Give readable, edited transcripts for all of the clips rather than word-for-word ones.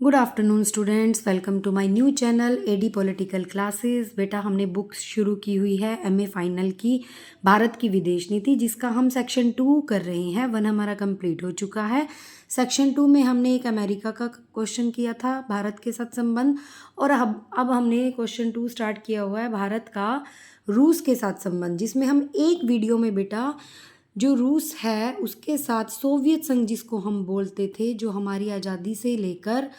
Good afternoon students, welcome to my new channel AD political classes. बेटा हमने books शुरू की हुई है एमए फाइनल की भारत की विदेश नीति, जिसका हम सेक्शन 2 कर रहे हैं। 1 हमारा कंप्लीट हो चुका है। सेक्शन 2 में हमने एक अमेरिका का क्वेश्चन किया था भारत के साथ संबंध, और अब हमने क्वेश्चन 2 स्टार्ट किया हुआ है भारत का रूस के साथ संबंध, जिसमें हम एक वीडियो में बेटा जो रूस है उसके साथ सोवियत संघ जिसको हम बोलते थे, जो हमारी आज़ादी से लेकर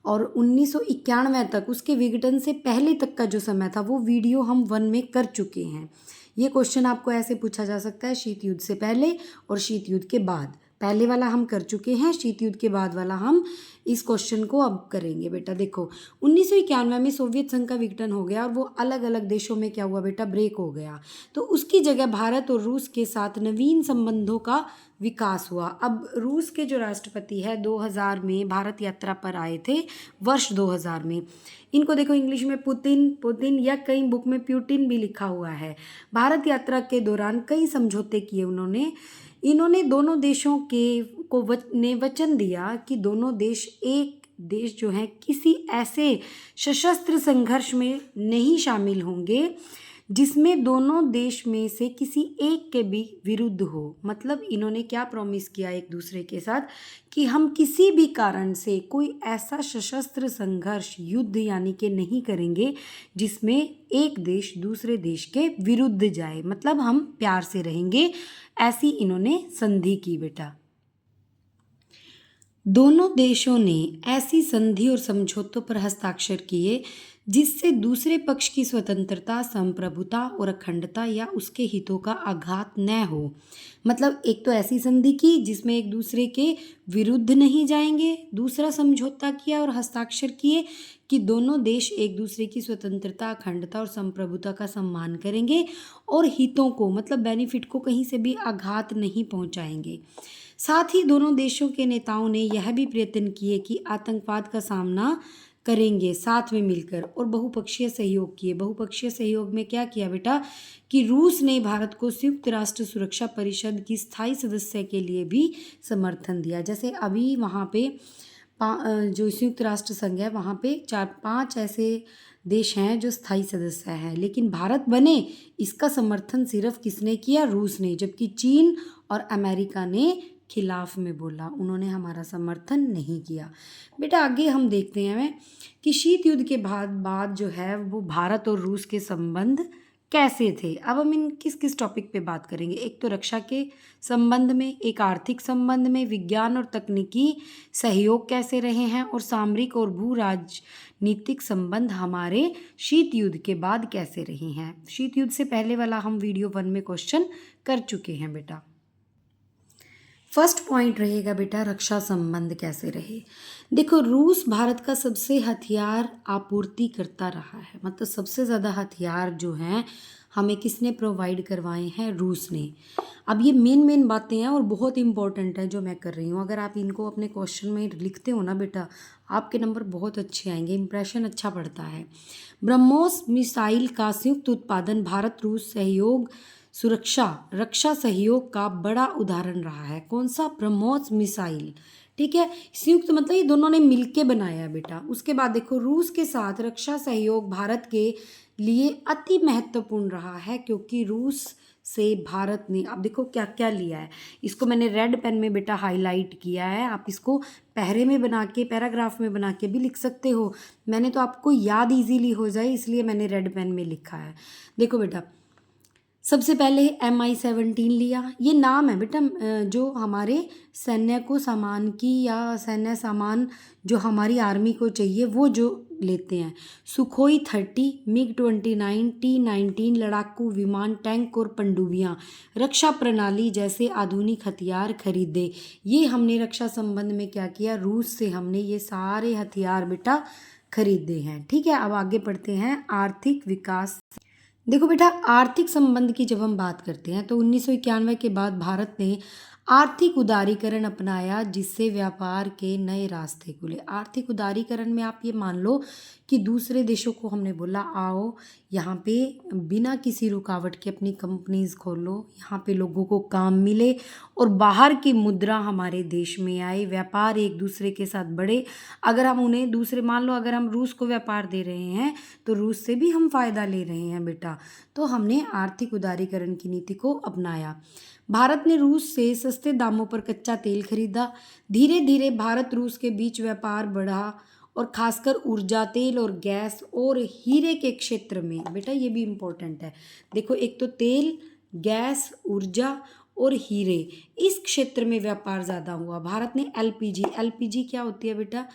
और 1991 तक, उसके विघटन से पहले तक का जो समय था, वो वीडियो हम 1 में कर चुके हैं। ये क्वेश्चन आपको ऐसे पूछा जा सकता है, शीत युद्ध से पहले और शीत युद्ध के बाद। पहले वाला हम कर चुके हैं, शीत युद्ध के बाद वाला हम इस क्वेश्चन को अब करेंगे। बेटा देखो, 1991 में सोवियत संघ का विघटन हो गया और वो अलग अलग देशों में क्या हुआ बेटा, ब्रेक हो गया। तो उसकी जगह भारत और रूस के साथ नवीन संबंधों का विकास हुआ। अब रूस के जो राष्ट्रपति है 2000 में भारत यात्रा पर आए थे, वर्ष 2000 में। इनको देखो इंग्लिश में पुतिन या कई बुक में प्यूटिन भी लिखा हुआ है। भारत यात्रा के दौरान कई समझौते किए इन्होंने दोनों देशों ने वचन दिया कि दोनों देश एक देश जो है किसी ऐसे सशस्त्र संघर्ष में नहीं शामिल होंगे जिसमें दोनों देश में से किसी एक के भी विरुद्ध हो। मतलब इन्होंने क्या प्रॉमिस किया एक दूसरे के साथ कि हम किसी भी कारण से कोई ऐसा सशस्त्र संघर्ष, युद्ध यानी कि नहीं करेंगे जिसमें एक देश दूसरे देश के विरुद्ध जाए। मतलब हम प्यार से रहेंगे, ऐसी इन्होंने संधि की बेटा। दोनों देशों ने ऐसी संधि और समझौतों पर हस्ताक्षर किए जिससे दूसरे पक्ष की स्वतंत्रता, संप्रभुता और अखंडता या उसके हितों का आघात न हो। मतलब एक तो ऐसी संधि की जिसमें एक दूसरे के विरुद्ध नहीं जाएंगे, दूसरा समझौता किया और हस्ताक्षर किए कि दोनों देश एक दूसरे की स्वतंत्रता, अखंडता और संप्रभुता का सम्मान करेंगे और हितों को, मतलब बेनिफिट को कहीं से भी आघात नहीं पहुंचाएंगे। साथ ही दोनों देशों के नेताओं ने यह भी प्रयत्न किए कि आतंकवाद का सामना करेंगे साथ में मिलकर, और बहुपक्षीय सहयोग किए। बहुपक्षीय सहयोग में क्या किया बेटा कि रूस ने भारत को संयुक्त राष्ट्र सुरक्षा परिषद की स्थायी सदस्य के लिए भी समर्थन दिया। जैसे अभी वहाँ पे जो संयुक्त राष्ट्र संघ है वहाँ पे 4-5 ऐसे देश हैं जो स्थायी सदस्य हैं, लेकिन भारत बने इसका समर्थन सिर्फ किसने किया, रूस ने। जबकि चीन और अमेरिका ने खिलाफ में बोला, उन्होंने हमारा समर्थन नहीं किया। बेटा आगे हम देखते हैं कि शीत युद्ध के बाद जो है वो भारत और रूस के संबंध कैसे थे। अब हम इन किस किस टॉपिक पे बात करेंगे। एक तो रक्षा के संबंध में, एक आर्थिक संबंध में, विज्ञान और तकनीकी सहयोग कैसे रहे हैं, और सामरिक और भू राजनीतिक संबंध हमारे शीत युद्ध के बाद कैसे रहे हैं। शीत युद्ध से पहले वाला हम वीडियो 1 में क्वेश्चन कर चुके हैं बेटा। फर्स्ट पॉइंट रहेगा बेटा, रक्षा संबंध कैसे रहे। देखो, रूस भारत का सबसे हथियार आपूर्ति करता रहा है। मतलब सबसे ज़्यादा हथियार जो हैं हमें किसने प्रोवाइड करवाए हैं, रूस ने। अब ये मेन बातें हैं और बहुत इंपॉर्टेंट है जो मैं कर रही हूँ। अगर आप इनको अपने क्वेश्चन में लिखते हो ना बेटा, आपके नंबर बहुत अच्छे आएंगे, इंप्रेशन अच्छा पड़ता है। ब्रह्मोस मिसाइल का संयुक्त उत्पादन भारत रूस सहयोग रक्षा सहयोग का बड़ा उदाहरण रहा है। कौन सा, ब्रह्मोस मिसाइल। ठीक है, संयुक्त मतलब ये दोनों ने मिलके बनाया बेटा। उसके बाद देखो, रूस के साथ रक्षा सहयोग भारत के लिए अति महत्वपूर्ण रहा है, क्योंकि रूस से भारत ने, अब देखो क्या क्या लिया है। इसको मैंने रेड पेन में बेटा हाईलाइट किया है, आप इसको पैरे में बना के, पैराग्राफ में बना के भी लिख सकते हो। मैंने तो आपको याद इजीली हो जाए इसलिए मैंने रेड पेन में लिखा है। देखो बेटा, सबसे पहले MI-17 लिया। ये नाम है बेटा जो हमारे सैन्य को सामान की या सैन्य सामान जो हमारी आर्मी को चाहिए वो जो लेते हैं। सुखोई 30, MiG-29, T-19 लड़ाकू विमान, टैंक और पनडुब्बियाँ, रक्षा प्रणाली जैसे आधुनिक हथियार खरीदे। ये हमने रक्षा संबंध में क्या किया, रूस से हमने ये सारे हथियार बेटा खरीदे हैं। ठीक है, अब आगे बढ़ते हैं आर्थिक विकास। देखो बेटा, आर्थिक संबंध की जब हम बात करते हैं तो 1991 के बाद भारत ने आर्थिक उदारीकरण अपनाया जिससे व्यापार के नए रास्ते खुले। आर्थिक उदारीकरण में आप ये मान लो कि दूसरे देशों को हमने बोला आओ यहाँ पे बिना किसी रुकावट के अपनी कंपनीज खोलो, यहाँ पे लोगों को काम मिले और बाहर की मुद्रा हमारे देश में आए, व्यापार एक दूसरे के साथ बढ़े। अगर हम उन्हें दूसरे मान लो अगर हम रूस को व्यापार दे रहे हैं तो रूस से भी हम फ़ायदा ले रहे हैं बेटा। तो हमने आर्थिक उदारीकरण की नीति को अपनाया। भारत ने रूस से सस्ते दामों पर कच्चा तेल खरीदा। धीरे धीरे भारत रूस के बीच व्यापार बढ़ा और खासकर ऊर्जा, तेल और गैस और हीरे के क्षेत्र में। बेटा ये भी इम्पोर्टेंट है, देखो एक तो तेल, गैस, ऊर्जा और हीरे, इस क्षेत्र में व्यापार ज़्यादा हुआ। भारत ने एलपीजी क्या होती है बेटा?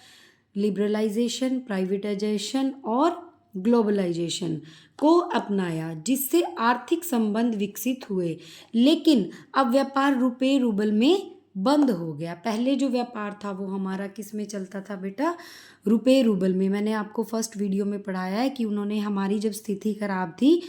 लिबरलाइजेशन, प्राइवेटाइजेशन और ग्लोबलाइजेशन को अपनाया जिससे आर्थिक संबंध विकसित हुए। लेकिन अब व्यापार रुपए रूबल में बंद हो गया। पहले जो व्यापार था वो हमारा किस में चलता था बेटा? रुपए रूबल में। मैंने आपको फर्स्ट वीडियो में पढ़ाया है कि उन्होंने हमारी जब स्थिति खराब थी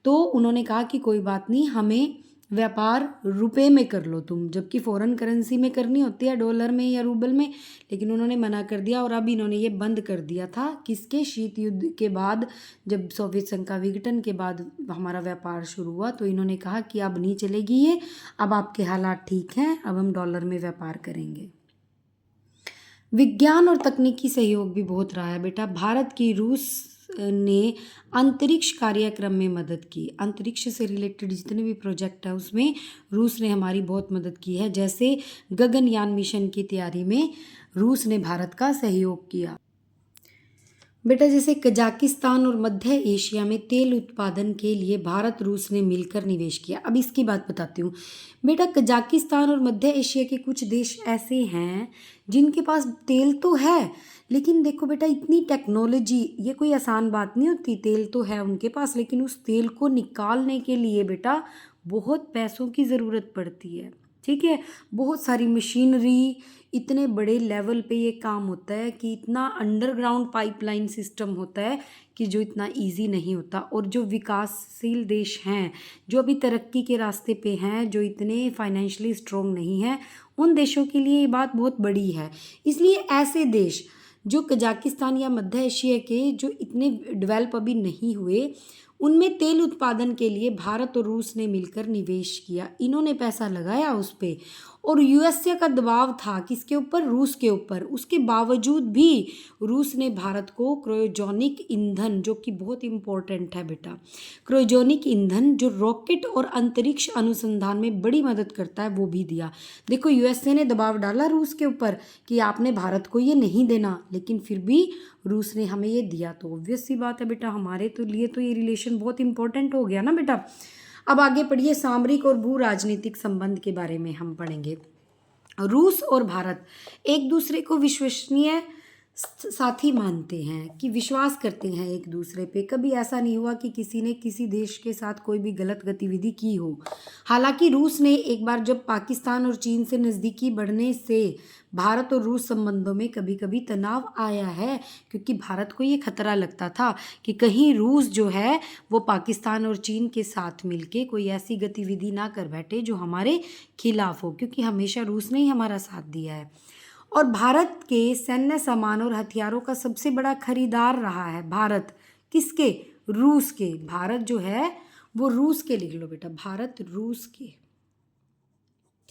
तो उन्होंने कहा कि कोई बात नहीं, हमें व्यापार रुपए में कर लो तुम, जबकि फॉरेन करेंसी में करनी होती है, डॉलर में या रूबल में। लेकिन उन्होंने मना कर दिया और अब इन्होंने ये बंद कर दिया था किसके? शीत युद्ध के बाद, जब सोवियत संघ का विघटन के बाद हमारा व्यापार शुरू हुआ तो इन्होंने कहा कि अब नहीं चलेगी ये, अब आपके हालात ठीक हैं, अब हम डॉलर में व्यापार करेंगे। विज्ञान और तकनीकी सहयोग भी बहुत रहा है बेटा। भारत की रूस ने अंतरिक्ष कार्यक्रम में मदद की। अंतरिक्ष से रिलेटेड जितने भी प्रोजेक्ट है उसमें रूस ने हमारी बहुत मदद की है। जैसे गगनयान मिशन की तैयारी में रूस ने भारत का सहयोग किया। बेटा जैसे कजाकिस्तान और मध्य एशिया में तेल उत्पादन के लिए भारत रूस ने मिलकर निवेश किया। अब इसकी बात बताती हूँ बेटा। कजाकिस्तान और मध्य एशिया के कुछ देश ऐसे हैं जिनके पास तेल तो है, लेकिन देखो बेटा इतनी टेक्नोलॉजी, ये कोई आसान बात नहीं होती। तेल तो है उनके पास, लेकिन उस तेल को निकालने के लिए बेटा बहुत पैसों की ज़रूरत पड़ती है। ठीक है, बहुत सारी मशीनरी, इतने बड़े लेवल पे ये काम होता है कि इतना अंडरग्राउंड पाइपलाइन सिस्टम होता है कि जो इतना इजी नहीं होता। और जो विकासशील देश हैं, जो अभी तरक्की के रास्ते पे हैं, जो इतने फाइनेंशियली स्ट्रॉन्ग नहीं हैं, उन देशों के लिए ये बात बहुत बड़ी है। इसलिए ऐसे देश जो कजाकिस्तान या मध्य एशिया के जो इतने डेवलप अभी नहीं हुए, उनमें तेल उत्पादन के लिए भारत और रूस ने मिलकर निवेश किया। इन्होंने पैसा लगाया उस पर और यूएसए का दबाव था किसके ऊपर? रूस के ऊपर। उसके बावजूद भी रूस ने भारत को क्रायोजेनिक ईंधन, जो कि बहुत इंपॉर्टेंट है बेटा, क्रायोजेनिक ईंधन जो रॉकेट और अंतरिक्ष अनुसंधान में बड़ी मदद करता है, वो भी दिया। देखो यूएसए ने दबाव डाला रूस के ऊपर कि आपने भारत को ये नहीं देना, लेकिन फिर भी रूस ने हमें ये दिया। तो ऑब्वियस सी बात है बेटा, हमारे तो लिए तो ये रिलेशन बहुत इंपॉर्टेंट हो गया ना बेटा। अब आगे पढ़िए, सामरिक और भू राजनीतिक संबंध के बारे में हम पढ़ेंगे। रूस और भारत एक दूसरे को विश्वसनीय साथी मानते हैं, कि विश्वास करते हैं एक दूसरे पे। कभी ऐसा नहीं हुआ कि किसी ने किसी देश के साथ कोई भी गलत गतिविधि की हो। हालांकि रूस ने एक बार जब पाकिस्तान और चीन से नज़दीकी बढ़ने से भारत और रूस संबंधों में कभी कभी तनाव आया है, क्योंकि भारत को ये खतरा लगता था कि कहीं रूस जो है वो पाकिस्तान और चीन के साथ मिलके कोई ऐसी गतिविधि ना कर बैठे जो हमारे खिलाफ हो, क्योंकि हमेशा रूस ने ही हमारा साथ दिया है। और भारत के सैन्य सामान और हथियारों का सबसे बड़ा खरीदार रहा है भारत। किसके? रूस के। भारत जो है वो रूस के, लिख लो बेटा, भारत रूस के।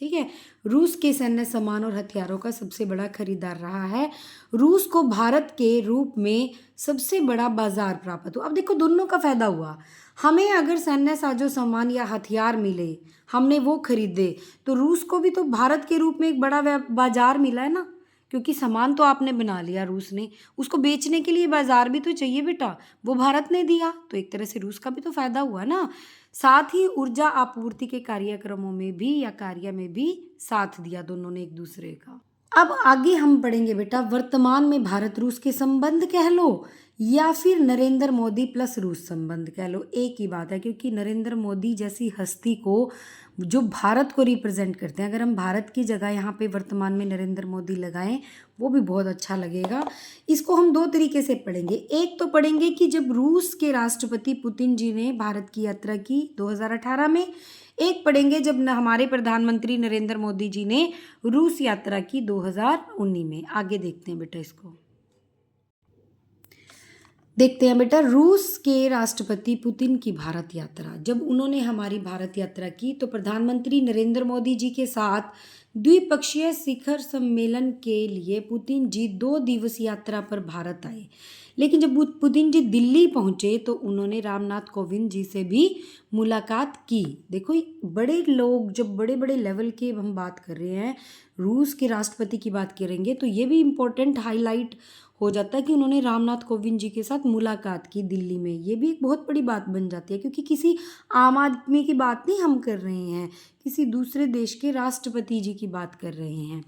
ठीक है, रूस के सैन्य सामान और हथियारों का सबसे बड़ा खरीदार रहा है। रूस को भारत के रूप में सबसे बड़ा बाजार प्राप्त हुआ। अब देखो दोनों का फायदा हुआ। हमें अगर सैन्य साजो सामान या हथियार मिले, हमने वो खरीदे, तो रूस को भी तो भारत के रूप में एक बड़ा बाजार मिला है ना, क्योंकि सामान तो आपने बना लिया रूस ने, उसको बेचने के लिए बाजार भी तो चाहिए बेटा, वो भारत ने दिया, तो एक तरह से रूस का भी तो फायदा हुआ ना। साथ ही ऊर्जा आपूर्ति के कार्यक्रमों में भी या कार्य में भी साथ दिया दोनों ने एक दूसरे का। अब आगे हम पढ़ेंगे बेटा, वर्तमान में भारत रूस के संबंध कह लो या फिर नरेंद्र मोदी प्लस रूस संबंध कह लो, एक ही बात है, क्योंकि नरेंद्र मोदी जैसी हस्ती को जो भारत को रिप्रेजेंट करते हैं। अगर हम भारत की जगह यहाँ पे वर्तमान में नरेंद्र मोदी लगाएं वो भी बहुत अच्छा लगेगा। इसको हम दो तरीके से पढ़ेंगे। एक तो पढ़ेंगे कि जब रूस के राष्ट्रपति पुतिन जी ने भारत की यात्रा की 2018 में, एक पढ़ेंगे जब हमारे प्रधानमंत्री नरेंद्र मोदी जी ने रूस यात्रा की 2019 में। आगे देखते हैं बेटा इसको। देखते हैं बेटा, रूस के राष्ट्रपति पुतिन की भारत यात्रा। जब उन्होंने हमारी भारत यात्रा की तो प्रधानमंत्री नरेंद्र मोदी जी के साथ द्विपक्षीय शिखर सम्मेलन के लिए पुतिन जी 2 दिवसीय यात्रा पर भारत आए। लेकिन जब पुतिन जी दिल्ली पहुंचे तो उन्होंने रामनाथ कोविंद जी से भी मुलाकात की। देखो बड़े लोग, जब बड़े बड़े लेवल के हम बात कर रहे हैं, रूस के राष्ट्रपति की बात करेंगे तो ये भी इम्पोर्टेंट हाईलाइट हो जाता है कि उन्होंने रामनाथ कोविंद जी के साथ मुलाकात की दिल्ली में। ये भी एक बहुत बड़ी बात बन जाती है, क्योंकि किसी आम आदमी की बात नहीं हम कर रहे हैं, किसी दूसरे देश के राष्ट्रपति जी की बात कर रहे हैं।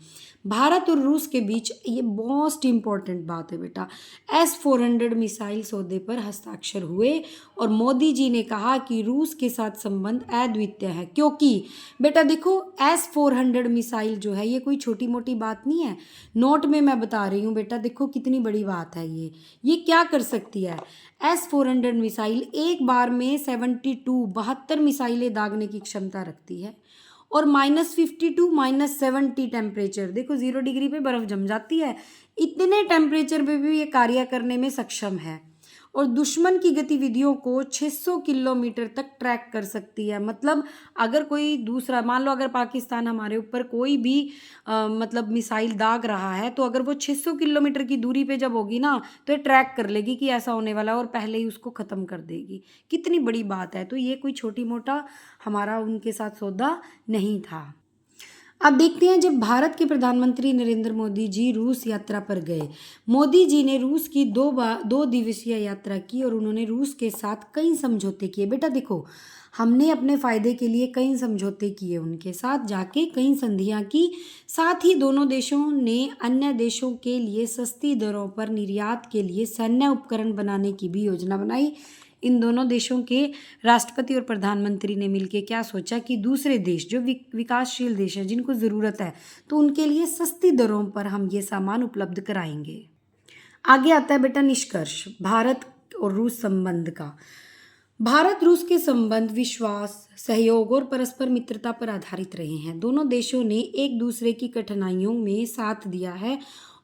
भारत और रूस के बीच ये मोस्ट इम्पॉर्टेंट बात है बेटा। S-400 मिसाइल सौदे पर हस्ताक्षर हुए और मोदी जी ने कहा कि रूस के साथ संबंध अद्वितीय है। क्योंकि बेटा देखो, S-400 मिसाइल जो है ये कोई छोटी मोटी बात नहीं है। नोट में मैं बता रही हूँ बेटा, देखो कितनी बड़ी बात है ये क्या कर सकती है। S-400 मिसाइल एक बार में 72 मिसाइलें दागने की क्षमता रखती है और -52 -70 टेम्परेचर, देखो 0 डिग्री पे बर्फ़ जम जाती है, इतने टेम्परेचर पे भी ये कार्य करने में सक्षम है और दुश्मन की गतिविधियों को 600 किलोमीटर तक ट्रैक कर सकती है। मतलब अगर कोई दूसरा, मान लो अगर पाकिस्तान हमारे ऊपर कोई भी मतलब मिसाइल दाग रहा है, तो अगर वो 600 किलोमीटर की दूरी पे जब होगी ना तो ये ट्रैक कर लेगी कि ऐसा होने वाला है और पहले ही उसको ख़त्म कर देगी। कितनी बड़ी बात है। तो ये कोई छोटी मोटा हमारा उनके साथ सौदा नहीं था। अब देखते हैं, जब भारत के प्रधानमंत्री नरेंद्र मोदी जी रूस यात्रा पर गए, मोदी जी ने रूस की 2 दिवसीय यात्रा की और उन्होंने रूस के साथ कई समझौते किए। बेटा देखो, हमने अपने फ़ायदे के लिए कई समझौते किए, उनके साथ जाके कई संधियां की। साथ ही दोनों देशों ने अन्य देशों के लिए सस्ती दरों पर निर्यात के लिए सैन्य उपकरण बनाने की भी योजना बनाई। इन दोनों देशों के राष्ट्रपति और प्रधानमंत्री ने मिलकर क्या सोचा कि दूसरे देश जो विकासशील देश हैं, जिनको ज़रूरत है, तो उनके लिए सस्ती दरों पर हम ये सामान उपलब्ध कराएंगे। आगे आता है बेटा निष्कर्ष भारत और रूस संबंध का। भारत रूस के संबंध विश्वास, सहयोग और परस्पर मित्रता पर आधारित रहे हैं। दोनों देशों ने एक दूसरे की कठिनाइयों में साथ दिया है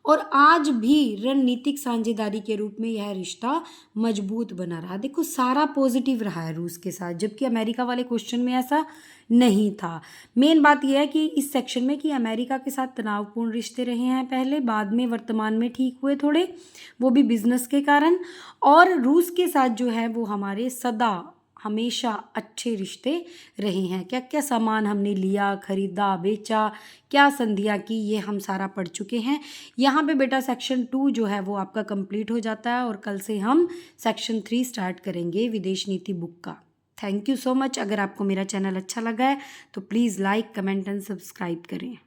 और आज भी रणनीतिक साझेदारी के रूप में यह रिश्ता मजबूत बना रहा। देखो सारा पॉजिटिव रहा है रूस के साथ, जबकि अमेरिका वाले क्वेश्चन में ऐसा नहीं था। मेन बात यह है कि इस सेक्शन में कि अमेरिका के साथ तनावपूर्ण रिश्ते रहे हैं पहले, बाद में वर्तमान में ठीक हुए थोड़े, वो भी बिजनेस के कारण। और रूस के साथ जो है वो हमारे सदा हमेशा अच्छे रिश्ते रहे हैं। क्या क्या सामान हमने लिया, खरीदा, बेचा, क्या संधियां की, ये हम सारा पढ़ चुके हैं। यहाँ पे बेटा सेक्शन 2 जो है वो आपका कंप्लीट हो जाता है और कल से हम सेक्शन 3 स्टार्ट करेंगे विदेश नीति बुक का। Thank you so much. अगर आपको मेरा चैनल अच्छा लगा है तो please like, comment and subscribe करें।